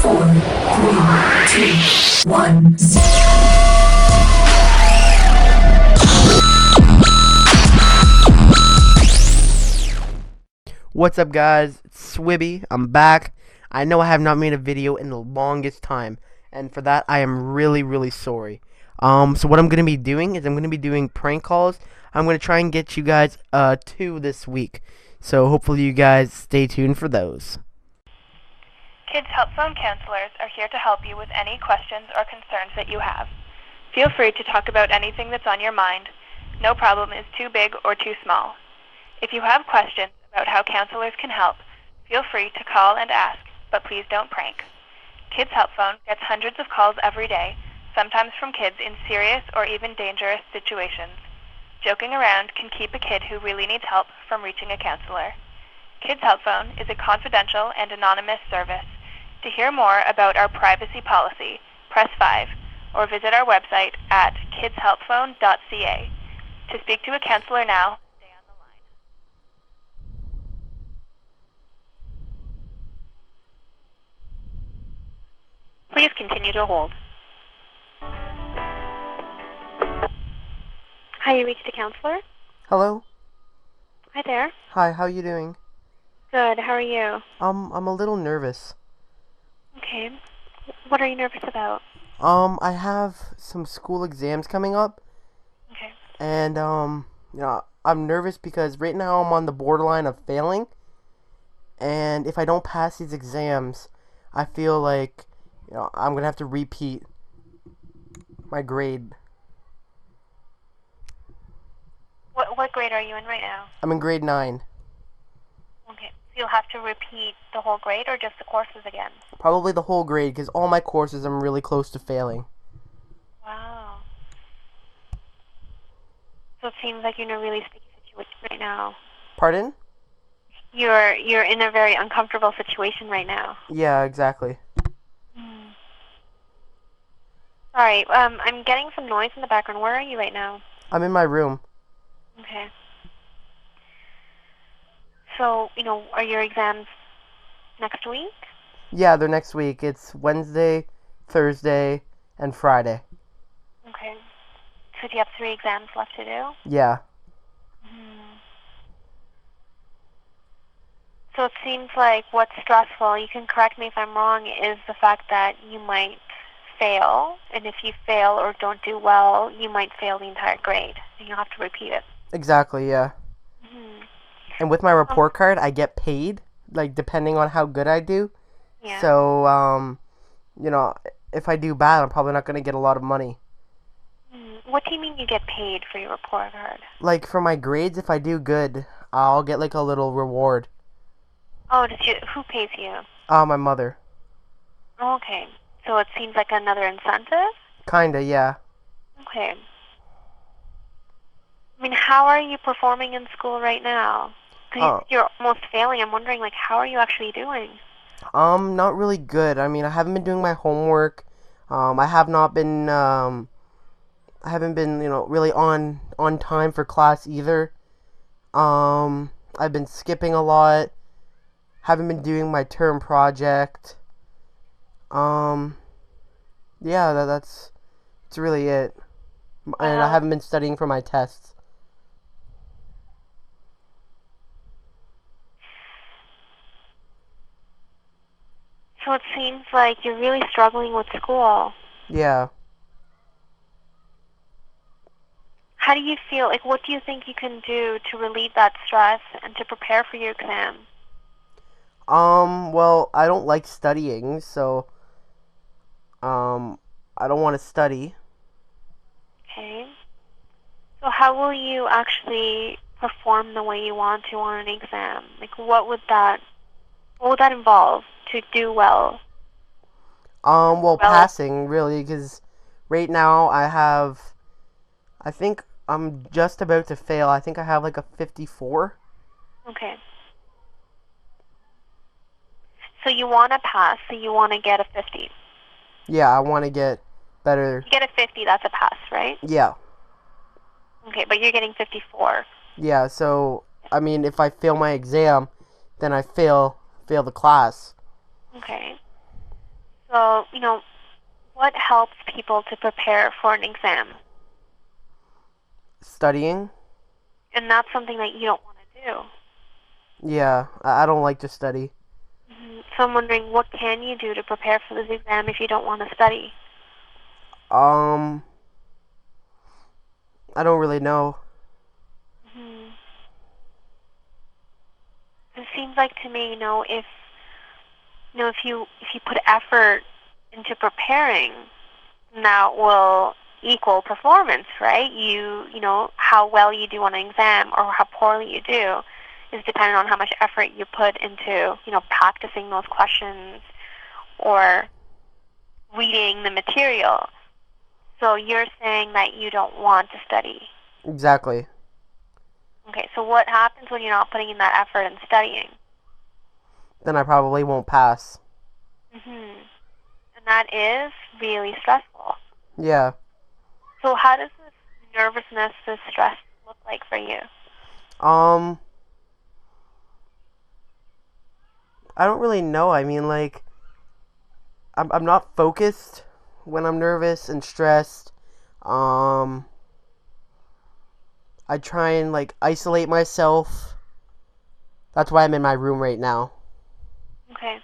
4, 3, 2, 1. What's up, guys? It's Swibby. I'm back. I know I have not made a video in the longest time, and for that I am really sorry. So what I'm gonna be doing is I'm gonna be doing prank calls. I'm gonna try and get you guys 2 this week. So hopefully you guys stay tuned for those. Kids Help Phone counselors are here to help you with any questions or concerns that you have. Feel free to talk about anything that's on your mind. No problem is too big or too small. If you have questions about how counselors can help, feel free to call and ask, but please don't prank. Kids Help Phone gets hundreds of calls every day, sometimes from kids in serious or even dangerous situations. Joking around can keep a kid who really needs help from reaching a counselor. Kids Help Phone is a confidential and anonymous service. To hear more about our privacy policy, press 5 or visit our website at kidshelpphone.ca. To speak to a counselor now, stay on the line. Please continue to hold. Hi, you reached a counselor? Hello? Hi there. Hi, how you doing? Good, how are you? I'm a little nervous. Okay. What are you nervous about? I have some school exams coming up, Okay. and I'm nervous because right now I'm on the borderline of failing, and if I don't pass these exams, I feel like I'm gonna have to repeat my grade. What grade are you in right now? I'm in grade 9. Okay. So you'll have to repeat the whole grade or just the courses again? Probably the whole grade, because all my courses I'm really close to failing. Wow. So it seems like you're in a really sticky situation right now. Pardon? You're in a very uncomfortable situation right now. Yeah, exactly. Sorry, I'm getting some noise in the background. Where are you right now? I'm in my room. Okay. So, are your exams next week? Yeah, they're next week. It's Wednesday, Thursday, and Friday. Okay. So do you have 3 exams left to do? Yeah. So it seems like what's stressful, you can correct me if I'm wrong, is the fact that you might fail, and if you fail or don't do well, you might fail the entire grade, and you'll have to repeat it. Exactly, yeah. And with my report card, I get paid, like, depending on how good I do. Yeah. So, if I do bad, I'm probably not going to get a lot of money. What do you mean you get paid for your report card? Like, for my grades, if I do good, I'll get, like, a little reward. Oh, who pays you? My mother. Okay. So it seems like another incentive? Kinda, yeah. Okay. I mean, how are you performing in school right now? Because you're almost failing. I'm wondering, how are you actually doing? Not really good. I mean, I haven't been doing my homework. I haven't been, really on time for class either. I've been skipping a lot. Haven't been doing my term project. Yeah, that's really it. And I haven't been studying for my tests. So it seems like you're really struggling with school. Yeah. How do you feel? What do you think you can do to relieve that stress and to prepare for your exam? Well, I don't like studying, so, I don't want to study. Okay. So how will you actually perform the way you want to on an exam? What would that involve to do well? Well, passing, really, because right now I think I'm just about to fail. I think I have, like, a 54. Okay. So you want to pass, so you want to get a 50. Yeah, I want to get better. You get a 50, that's a pass, right? Yeah. Okay, but you're getting 54. Yeah, so, I mean, if I fail my exam, then I fail the class. Okay. So, what helps people to prepare for an exam? Studying. And that's something that you don't want to do. Yeah, I don't like to study. So I'm wondering, what can you do to prepare for this exam if you don't want to study? I don't really know. It seems like to me, if you put effort into preparing, that will equal performance, right? How well you do on an exam or how poorly you do is dependent on how much effort you put into, practicing those questions or reading the material. So you're saying that you don't want to study. Exactly. Okay, so what happens when you're not putting in that effort and studying? Then I probably won't pass. And that is really stressful. Yeah. So how does this nervousness, this stress look like for you? I don't really know. I mean, like, I'm not focused when I'm nervous and stressed. I try and, like, isolate myself. That's why I'm in my room right now. Okay.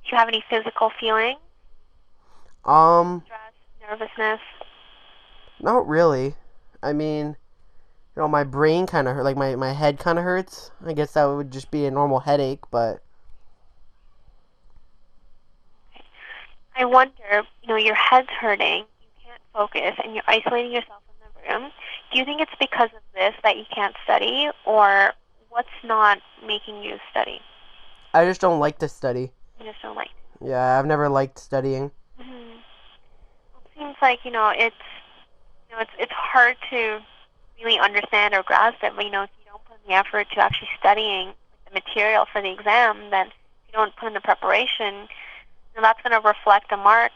Do you have any physical feelings? Stress, nervousness? Not really. I mean, my brain kind of hurt, like my head kind of hurts. I guess that would just be a normal headache, but I wonder, your head's hurting, you can't focus, and you're isolating yourself in the room. Do you think it's because of this that you can't study, or what's not making you study? I just don't like to study. You just don't like it? Yeah, I've never liked studying. It seems like, it's hard to really understand or grasp it, but, if you don't put in the effort to actually studying the material for the exam, then if you don't put in the preparation, that's going to reflect a mark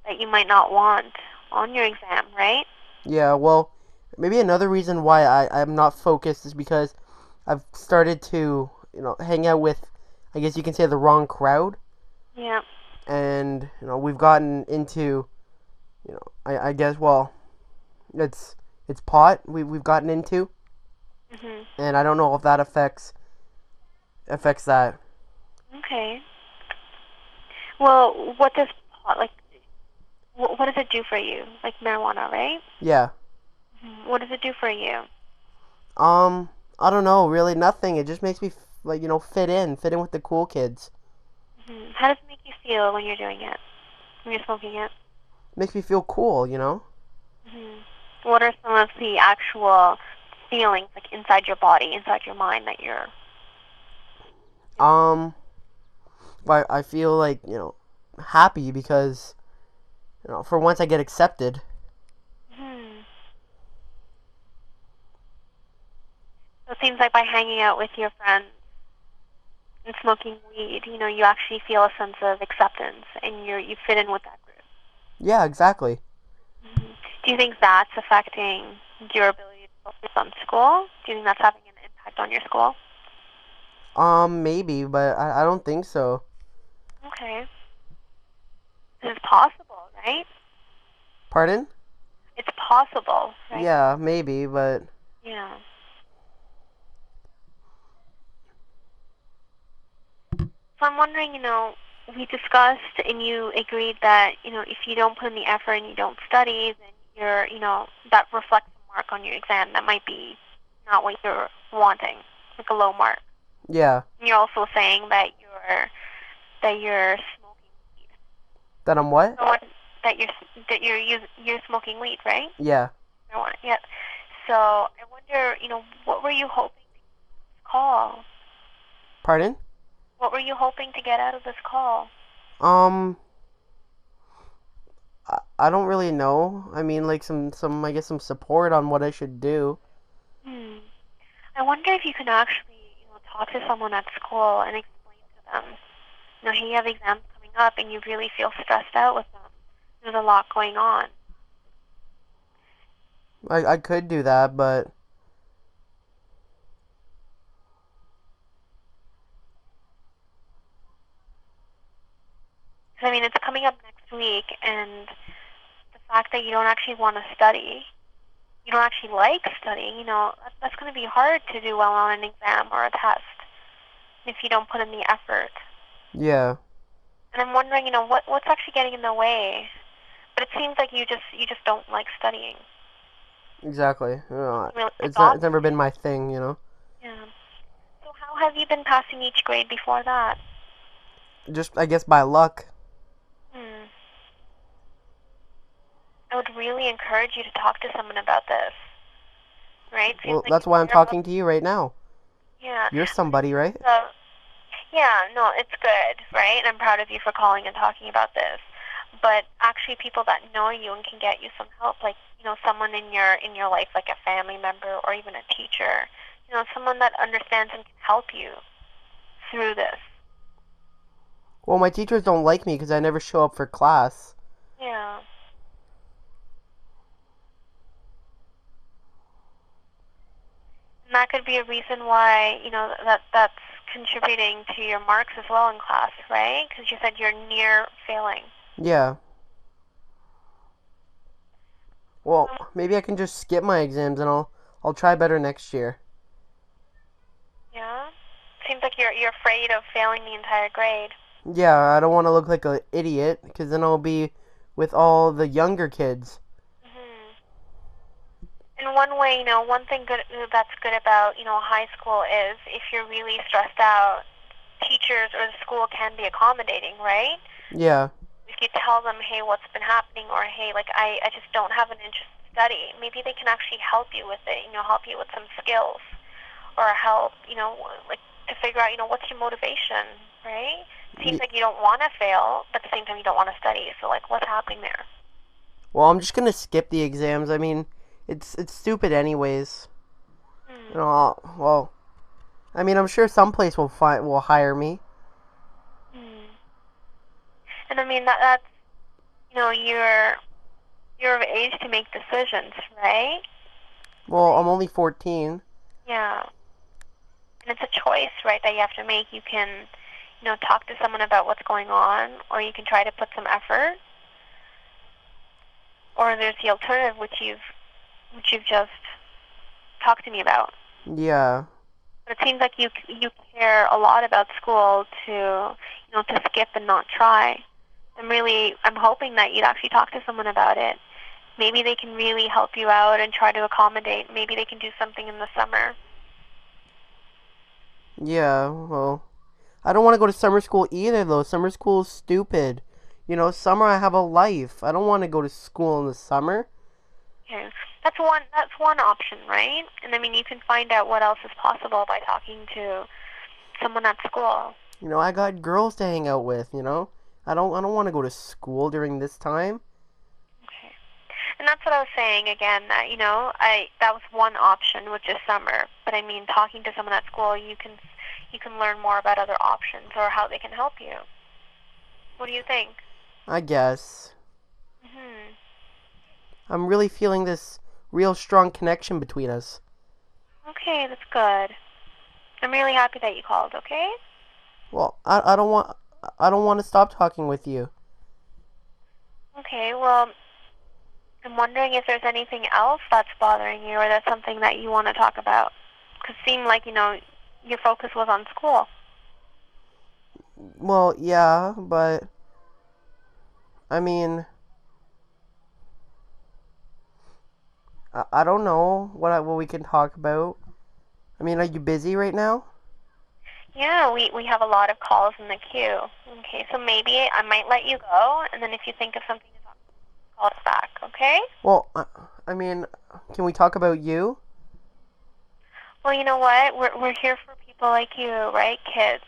that you might not want on your exam, right? Yeah, well, maybe another reason why I'm not focused is because I've started to, hang out with, I guess you can say, the wrong crowd. Yeah. And, we've gotten into, I guess, well, it's pot we've gotten into. And I don't know if that affects that. Okay. Well, what does pot, what does it do for you? Like marijuana, right? Yeah. What does it do for you? I don't know, really nothing. It just makes me fit in with the cool kids. How does it make you feel when you're doing it? When you're smoking it? Makes me feel cool, What are some of the actual feelings, like inside your body, inside your mind, that you're... I feel like, happy because, for once I get accepted. So it seems like by hanging out with your friends and smoking weed, you actually feel a sense of acceptance and you fit in with that group. Yeah, exactly. Do you think that's affecting your ability to focus on school? Do you think that's having an impact on your school? Maybe, but I don't think so. Okay. This is possible, right? Pardon? It's possible, right? Yeah, maybe, but... Yeah. So I'm wondering, we discussed and you agreed that, if you don't put in the effort and you don't study, then you're, that reflects a mark on your exam. That might be not what you're wanting, like a low mark. Yeah. And you're also saying that you're smoking weed. That I'm what? So you're smoking weed, right? Yeah. Yeah. So I wonder, what were you hoping to get out of this call? Pardon? What were you hoping to get out of this call? I don't really know. I mean, like some I guess some support on what I should do. I wonder if you can actually, talk to someone at school and explain to them, hey, you have exams coming up and you really feel stressed out with them. There's a lot going on. I could do that, but 'Cause, I mean, it's coming up next week, and the fact that you don't actually want to study, you don't actually like studying, that's going to be hard to do well on an exam or a test if you don't put in the effort. Yeah. And I'm wondering, what's actually getting in the way? But it seems like you just don't like studying. Exactly. Really It's never been my thing, Yeah. So how have you been passing each grade before that? Just, I guess, by luck. I would really encourage you to talk to someone about this. Right? Seems Well, like that's you why I'm care about- talking to you right now. Yeah. You're somebody, right? So, yeah, no, it's good, right? And I'm proud of you for calling and talking about this. But actually, people that know you and can get you some help, like someone in your life, like a family member or even a teacher, someone that understands and can help you through this. Well, my teachers don't like me because I never show up for class. Yeah. And that could be a reason why that's contributing to your marks as well in class, right? Because you said you're near failing. Yeah. Well, maybe I can just skip my exams and I'll try better next year. Yeah. Seems like you're afraid of failing the entire grade. Yeah, I don't want to look like an idiot because then I'll be with all the younger kids. In one way, one thing that's good about high school is if you're really stressed out, teachers or the school can be accommodating, right? Yeah. If you tell them, hey, what's been happening, or hey, like I just don't have an interest in study, maybe they can actually help you with it. Help you with some skills, or help, like to figure out, what's your motivation, right? It seems like you don't want to fail, but at the same time you don't want to study. So like, what's happening there? Well, I'm just gonna skip the exams. I mean, it's stupid anyways. Well, I mean, I'm sure some place will hire me. And I mean that's you're of age to make decisions, right? Well, I'm only 14. Yeah. And it's a choice, right, that you have to make. You can, talk to someone about what's going on, or you can try to put some effort. Or there's the alternative, which you've just talked to me about. Yeah. But it seems like you care a lot about school to skip and not try. I'm hoping that you'd actually talk to someone about it. Maybe they can really help you out and try to accommodate. Maybe they can do something in the summer. Yeah, well, I don't want to go to summer school either, though. Summer school is stupid. Summer I have a life. I don't want to go to school in the summer. Okay. That's one option, right? And I mean, you can find out what else is possible by talking to someone at school. I got girls to hang out with, I don't want to go to school during this time. Okay. And that's what I was saying again, that that was one option, which is summer. But I mean, talking to someone at school, you can learn more about other options or how they can help you. What do you think? I guess. I'm really feeling this real strong connection between us. Okay, that's good. I'm really happy that you called, okay? Well, I don't want to stop talking with you. Okay, well, I'm wondering if there's anything else that's bothering you or that's something that you want to talk about. Because it seemed like, your focus was on school. Well, yeah, but I mean, I don't know what we can talk about. I mean, are you busy right now? Yeah, we have a lot of calls in the queue. Okay, so maybe I might let you go, and then if you think of something to talk about, call us back, okay? Well, I mean, can we talk about you? Well, you know what? We're here for people like you, right? Kids.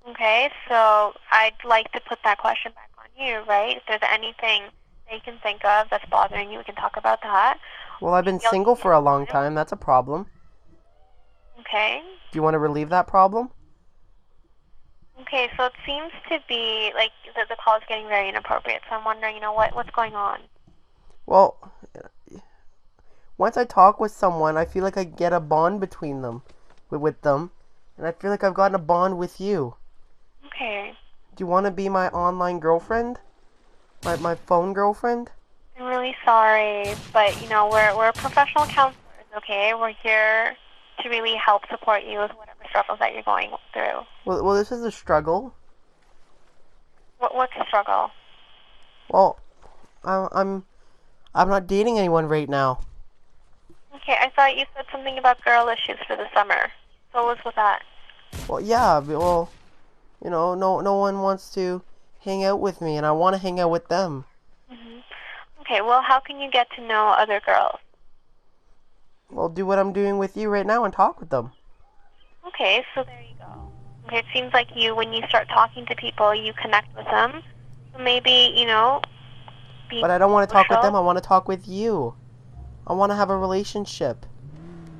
Okay, so I'd like to put that question back on you, right? If there's anything that you can think of that's bothering you, we can talk about that. Well, I've been single for a long time. That's a problem. Okay. Do you want to relieve that problem? Okay, so it seems to be like the call is getting very inappropriate. So I'm wondering, what's going on? Well, once I talk with someone, I feel like I get a bond between them, with them, and I feel like I've gotten a bond with you. Okay. Do you want to be my online girlfriend? My phone girlfriend? I'm really sorry, but you know, we're professional counselors, okay? We're here to really help support you with whatever struggles that you're going through. Well, this is a struggle. What's the struggle? Well, I'm not dating anyone right now. Okay, I thought you said something about girl issues for the summer. So what's with that? Well, yeah, well, you know, no one wants to hang out with me, and I want to hang out with them. Okay, well, how can you get to know other girls? Well, do what I'm doing with you right now and talk with them. Okay, so there you go. Okay, it seems like when you start talking to people, you connect with them. So maybe, you know, be But I don't want to talk with social. them, I want to talk with you. I want to have a relationship.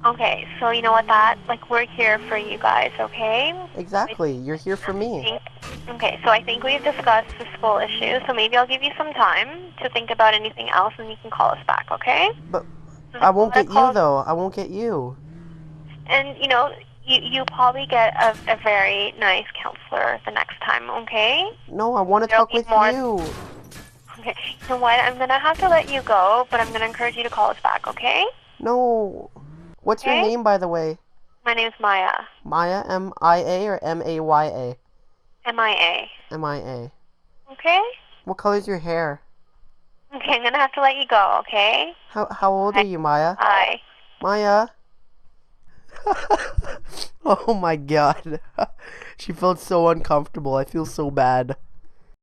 Okay, so you know what we're here for you guys, okay? Exactly, you're here for me. Okay, so I think we've discussed the school issue, so maybe I'll give you some time to think about anything else and you can call us back, okay? But So I won't I'm get gonna you, though. I won't get you. And, you know, you probably get a very nice counselor the next time, okay? No, I want to There'll talk be with more- you. Okay, you know what? I'm going to have to let you go, but I'm going to encourage you to call us back, okay? No. What's your Okay. name, by the way? My name's Maya. Maya, M-I-A or M-A-Y-A? M-I-A. M-I-A. Okay? What color's your hair? Okay, I'm going to have to let you go, okay? How old are you, Maya? Bye. Maya? Oh my god. She felt so uncomfortable. I feel so bad.